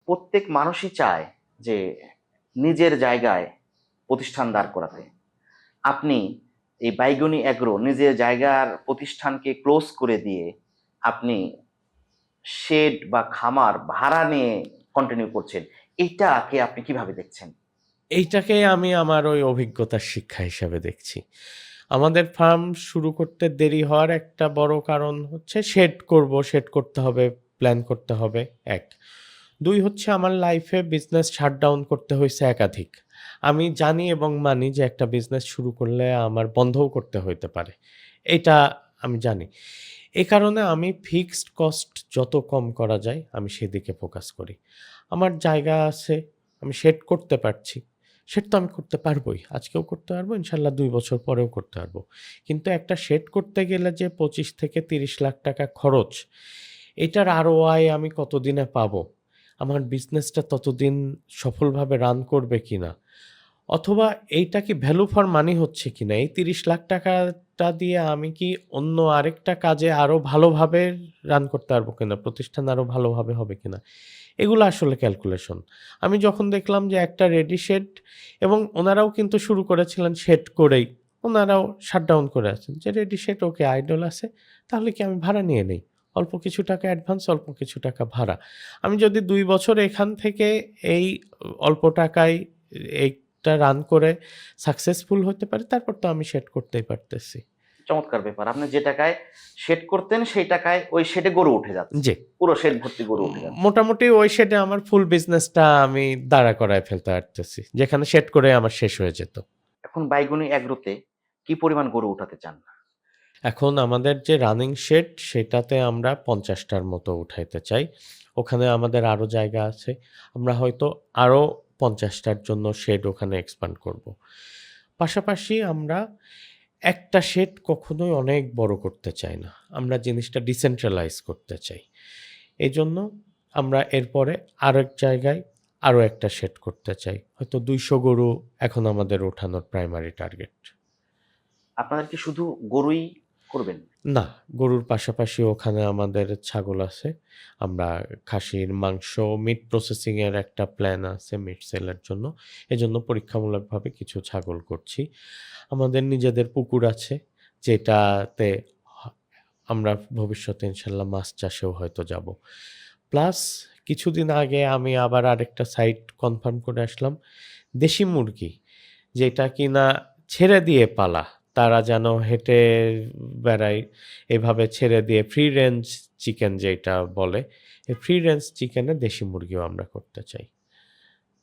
প্রত্যেক মানুষই চায় যে নিজের জায়গায় প্রতিষ্ঠান দাঁড় করাতে। আপনি এই বাইগনি এগ্রো নিজের জায়গার প্রতিষ্ঠানকে ক্লোজ করে দিয়ে আপনি শেড বা খামার ভাড়া নিয়ে কন্টিনিউ করছেন, এটাকে আপনি কিভাবে দেখছেন? এইটাকে আমি আমার ওই অভিজ্ঞতার শিক্ষা হিসাবে দেখছি। আমাদের ফার্ম শুরু করতে দেরি হওয়ার একটা বড় কারণ হচ্ছে শেড করতে হবে, প্ল্যান করতে হবে, এক। দুই হচ্ছে আমার লাইফে বিজনেস শাটডাউন করতে হয়েছে একাধিক। আমি জানি এবং মানি যে একটা বিজনেস শুরু করলে আমার বন্ধও করতে হইতে পারে। এটা আমি জানি। এ কারণে আমি ফিক্সড কস্ট যত কম করা যায় আমি সেদিকে ফোকাস করি। আমার জায়গা আছে, আমি শেড করতে পারছি। শেড তো আমি করতে পারবোই। আজকেও করতে পারবো, ইনশাল্লাহ ২ বছর পরেও করতে পারবো। কিন্তু একটা শেড করতে গেলে যে ২৫ থেকে ৩০ লাখ টাকা খরচ, এটার ROI আমি কতদিনে পাবো? আমার বিজনেসটা ততদিন সফলভাবে রান করবে কিনা? অথবা এইটা কি ভ্যালু ফর মানি হচ্ছে কিনা? এই ৩০ লাখ টাকাটা দিয়ে আমি কি অন্য আরেকটা কাজে আরো ভালোভাবে রান করতে পারবো কিনা? প্রতিষ্ঠান আরো ভালোভাবে হবে কিনা? এগুলো আসলে ক্যালকুলেশন। আমি যখন দেখলাম যে একটা রেডি শেড, এবং ওনারাও কিন্তু শুরু করেছিলেন শেড করেই। ওনারাও শাটডাউন করে আছেন যে রেডি শেড ওকে আইডল আছে, তাহলে কি আমি ভাড়া নিয়ে নেই। অল্প কিছু টাকা অ্যাডভান্স, অল্প কিছু টাকা ভাড়া। আমি যদি ২ বছর এখান থেকে এই অল্প টাকায় এইটা রান করে সাকসেসফুল হতে পারি, তারপর তো আমি শেড করতেই পারতেছি। চমৎকার ব্যাপার, আপনি যে টাকায় শেড করতেন সেই টাকায় ওই শেডে গরু উঠে যাচ্ছে, জি। পুরো শেড ভর্তি গরু উঠে যাচ্ছে। মোটামুটি ওই শেডে আমার ফুল বিজনেসটা আমি দাঁড়া করায় ফেলতে পারতেছি, যেখানে শেড করে আমার শেষ হয়ে যেত। এখন বাইগনি এগ্রোতে কি পরিমাণ গরু উঠাতে চান? এখন আমাদের যে রানিং শেড সেটাতে আমরা ৫০টার মতো উঠাইতে চাই। ওখানে আমাদের আরো জায়গা আছে। আমরা হয়তো আরো ৫০টার জন্য শেড ওখানে এক্সপান্ড করব। পাশাপাশি আমরা একটা শেড কখনোই অনেক বড় করতে চাই না। আমরা জিনিসটা ডিসেন্ট্রালাইজ করতে চাই। এজন্য আমরা এরপরে আরেক জায়গায় আরো একটা শেড করতে চাই। হয়তো ২০০ গরু এখন আমাদের ওঠানোর প্রাইমারি টার্গেট। আপনাদের কি শুধু গরুই করবেন? না, গরুর পাশাপাশি ওখানে আমাদের ছাগল আছে। আমরা খাসির মাংস, মিট প্রসেসিং এর একটা প্ল্যান আছে মিট সেলের জন্য। এজন্য পরীক্ষামূলকভাবে কিছু ছাগল করছি। আমাদের নিজেদের পুকুর আছে, যেটাতে হ আমরা ভবিষ্যতে ইনশাল্লাহ মাছ চাষেও হয়তো যাব। প্লাস কিছুদিন আগে আমি আবার আরেকটা সাইট কনফার্ম করে আসলাম। দেশি মুরগি, যেটা কিনা ছেড়ে দিয়ে পালা। তারা যেন হেঁটে বেড়ায়, এভাবে ছেড়ে দিয়ে ফ্রি রেঞ্জ চিকেন যেটা বলে, এই ফ্রি রেঞ্জ চিকেনে দেশি মুরগিও আমরা করতে চাই।